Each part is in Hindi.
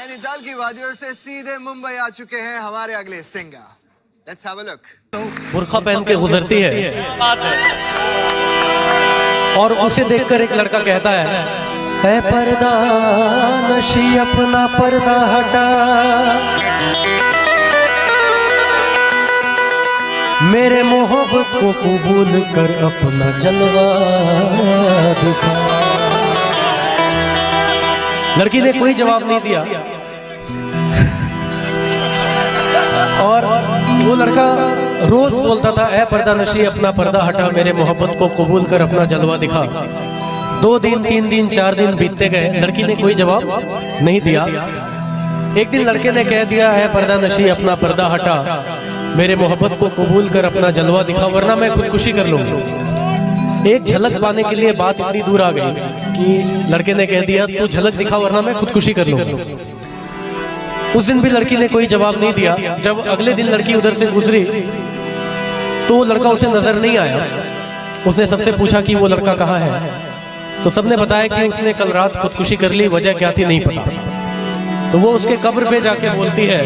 नैनीताल की वादियों से सीधे मुंबई आ चुके हैं हमारे अगले singer. Let's have a look. बुर्खा पहन के गुजरती है और उसे देखकर एक लड़का कहता है पर्दा नशी अपना पर्दा हटा, मेरे मोहब्बत को कबूल कर अपना जलवा दिखा। लड़की ने कोई जवाब नहीं दिया और वो लड़का रोज बोलता था ऐ पर्दा नशी अपना पर्दा हटा, मेरे मोहब्बत को कबूल कर अपना जलवा दिखा। 2 दिन 3 दिन 4 दिन बीतते गए, लड़की ने कोई जवाब नहीं दिया। एक दिन लड़के ने कह दिया है पर्दा नशी अपना पर्दा हटा, मेरे मोहब्बत को कबूल कर अपना जलवा दिखा, वरना मैं खुदकुशी कर लूंगा। एक झलक पाने के लिए बात इतनी दूर आ गई कि लड़के ने कह दिया तू झलक दिखा वरना मैं खुदकुशी कर लूंगा। उस दिन भी लड़की ने कोई जवाब नहीं दिया। जब अगले दिन लड़की उधर से गुजरी तो वो लड़का उसे नजर नहीं आया। उसने सबसे पूछा कि वो लड़का कहाँ है, तो सबने बताया कि उसने कल रात खुदकुशी कर ली, वजह क्या थी नहीं पता। तो वो उसके कब्र पे जाके बोलती है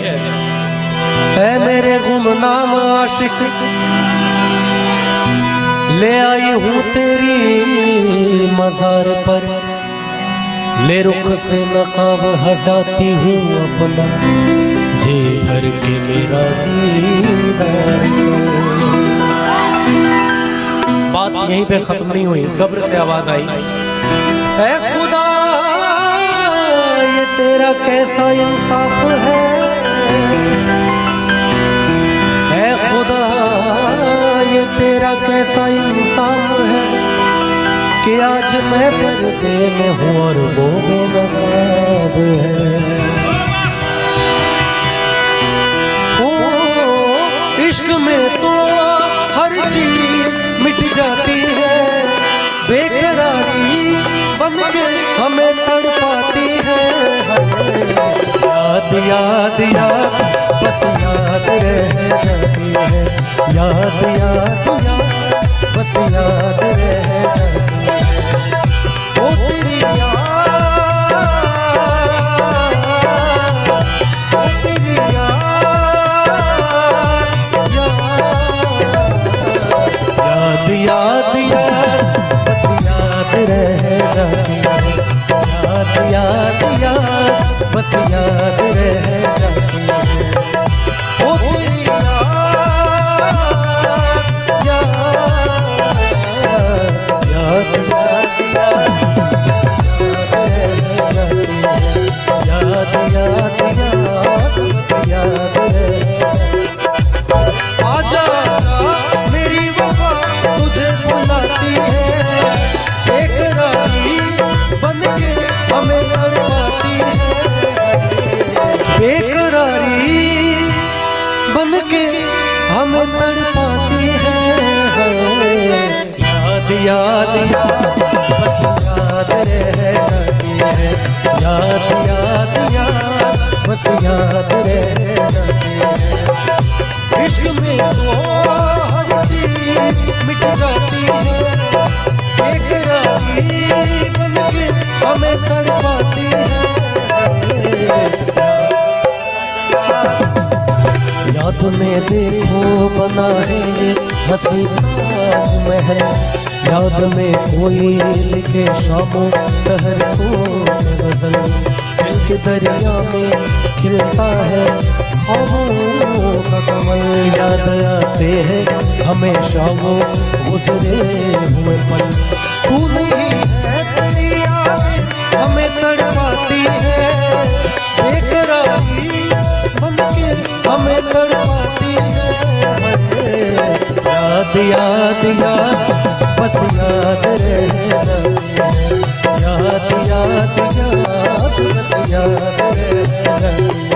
ऐ मेरे गुमनाम आशिक, ले आई हूँ तेरी मजार पर, ले रुख से नकाब हटाती हूँ अपना, जी भर के मेरा दीदार। बात यहीं पे खत्म नहीं हुई, कब्र से आवाज आई ऐ खुदा ये तेरा कैसा इंसाफ है, ऐ खुदा ये तेरा कैसा इंसाफ है कि आज मैं पर्दे में हूँ और वो बेनकाब है। ओ इश्क में तो हर चीज मिट जाती है, बेकरारी बन के हमें तड़पाती है। याद याद याद बस याद रह जाती है, याद याद याद बस याद रह जाती है। ओ तेरी याद, ओ तेरी याद, याद याद याद बस याद रह जाती है, याद याद याद बस याद रह जाती है। ओ तेरी आजा मेरी वफा तुझे बुलाती है, बेकरारी बन के हमें तड़पाती है, बेकरारी बन के हमें तड़पाती है। याद याद याद बस याद रह जाती है, याद याद याद बस याद रह जाती है। इश्क में तो हर चीज मिट जाती है, बेकरारी बन के हमें तड़पाती है। याद में देखो बना है ये हंसी महल, याद में कोई लिखे शामों शहर को गजल, दिल के दरिया में खिलता है ख्वाबों का कमल। याद आते हैं हमेशा वो गुजरे हुए पल, तू नहीं है तेरी याद हमें तड़पाती है, बेकरारी बन के हमें तड़पाती है। याद याद याद बस याद रह जाती है, याद याद याद बस याद रह जाती है।